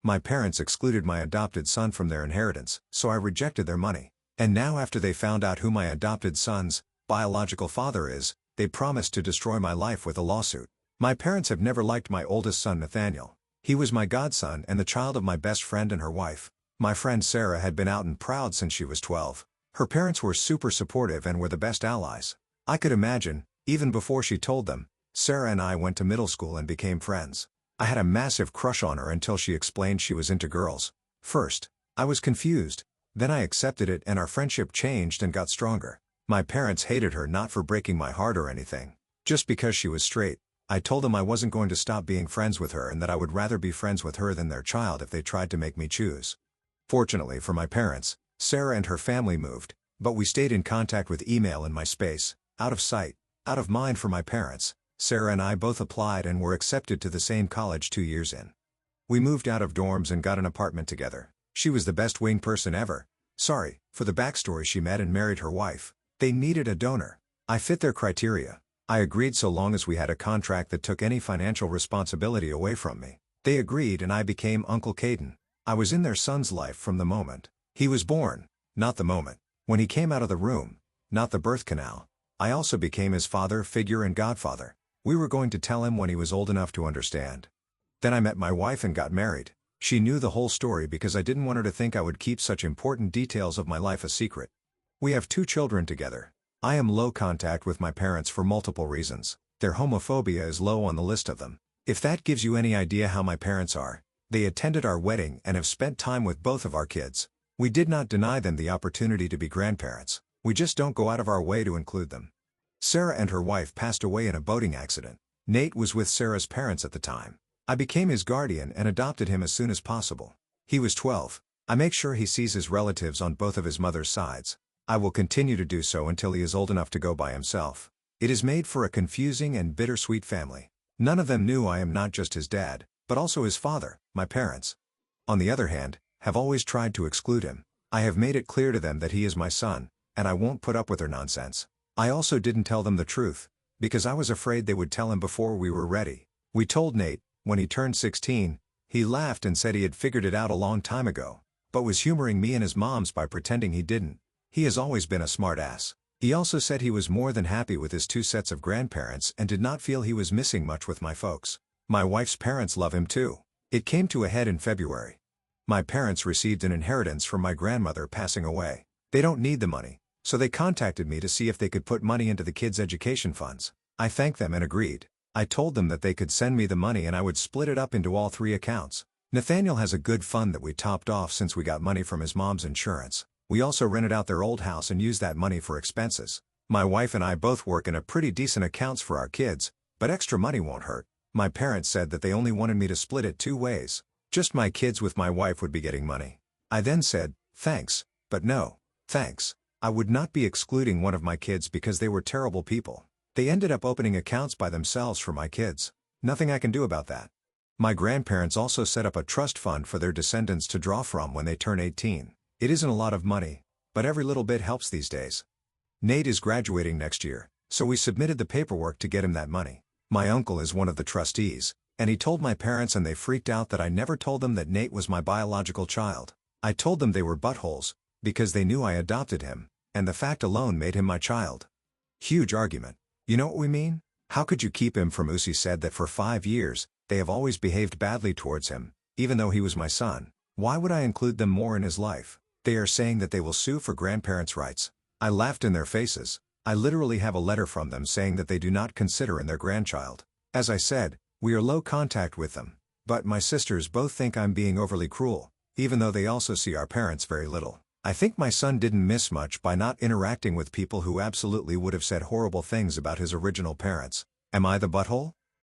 My parents excluded my adopted son from their inheritance, so I rejected their money. And now after they found out who my adopted son's biological father is, they promised to destroy my life with a lawsuit. My parents have never liked my oldest son Nathaniel. He was my godson and the child of my best friend and her wife. My friend Sarah had been out and proud since she was 12. Her parents were super supportive and were the best allies. I could imagine, even before she told them, Sarah and I went to middle school and became friends. I had a massive crush on her until she explained she was into girls. First, I was confused. Then I accepted it and our friendship changed and got stronger. My parents hated her not for breaking my heart or anything. Just because she was straight. I told them I wasn't going to stop being friends with her and that I would rather be friends with her than their child if they tried to make me choose. Fortunately for my parents, Sarah and her family moved, but we stayed in contact with email and MySpace. Out of sight, out of mind for my parents, Sarah and I both applied and were accepted to the same college 2 years in. We moved out of dorms and got an apartment together. She was the best wing person ever. Sorry, for the backstory, she met and married her wife. They needed a donor. I fit their criteria. I agreed so long as we had a contract that took any financial responsibility away from me. They agreed and I became Uncle Caden. I was in their son's life from the moment he was born, not the moment when he came out of the room, not the birth canal. I also became his father figure and godfather. We were going to tell him when he was old enough to understand. Then I met my wife and got married. She knew the whole story because I didn't want her to think I would keep such important details of my life a secret. We have 2 children together. I am low contact with my parents for multiple reasons. Their homophobia is low on the list of them. If that gives you any idea how my parents are, they attended our wedding and have spent time with both of our kids. We did not deny them the opportunity to be grandparents. We just don't go out of our way to include them. Sarah and her wife passed away in a boating accident. Nate was with Sarah's parents at the time. I became his guardian and adopted him as soon as possible. He was 12. I make sure he sees his relatives on both of his mother's sides. I will continue to do so until he is old enough to go by himself. It is made for a confusing and bittersweet family. None of them knew I am not just his dad, but also his father, my parents. On the other hand, have always tried to exclude him. I have made it clear to them that he is my son, and I won't put up with their nonsense. I also didn't tell them the truth, because I was afraid they would tell him before we were ready. We told Nate, when he turned 16, he laughed and said he had figured it out a long time ago, but was humoring me and his moms by pretending he didn't. He has always been a smart ass. He also said he was more than happy with his 2 sets of grandparents and did not feel he was missing much with my folks. My wife's parents love him too. It came to a head in February. My parents received an inheritance from my grandmother passing away. They don't need the money, so they contacted me to see if they could put money into the kids' education funds. I thanked them and agreed. I told them that they could send me the money and I would split it up into all 3 accounts. Nathaniel has a good fund that we topped off since we got money from his mom's insurance. We also rented out their old house and used that money for expenses. My wife and I both work in a pretty decent accounts for our kids, but extra money won't hurt. My parents said that they only wanted me to split it 2 ways. Just my kids with my wife would be getting money. I then said, thanks, but no, thanks. I would not be excluding one of my kids because they were terrible people. They ended up opening accounts by themselves for my kids. Nothing I can do about that. My grandparents also set up a trust fund for their descendants to draw from when they turn 18. It isn't a lot of money, but every little bit helps these days. Nate is graduating next year, so we submitted the paperwork to get him that money. My uncle is one of the trustees, and he told my parents and they freaked out that I never told them that Nate was my biological child. I told them they were buttholes, because they knew I adopted him, and the fact alone made him my child. Huge argument. You know what we mean? How could you keep him from? Usi said that for 5 years, they have always behaved badly towards him, even though he was my son. Why would I include them more in his life? They are saying that they will sue for grandparents' rights. I laughed in their faces. I literally have a letter from them saying that they do not consider in their grandchild. As I said, we are low contact with them, but my sisters both think I'm being overly cruel, even though they also see our parents very little. I think my son didn't miss much by not interacting with people who absolutely would have said horrible things about his original parents. Am I the butthole?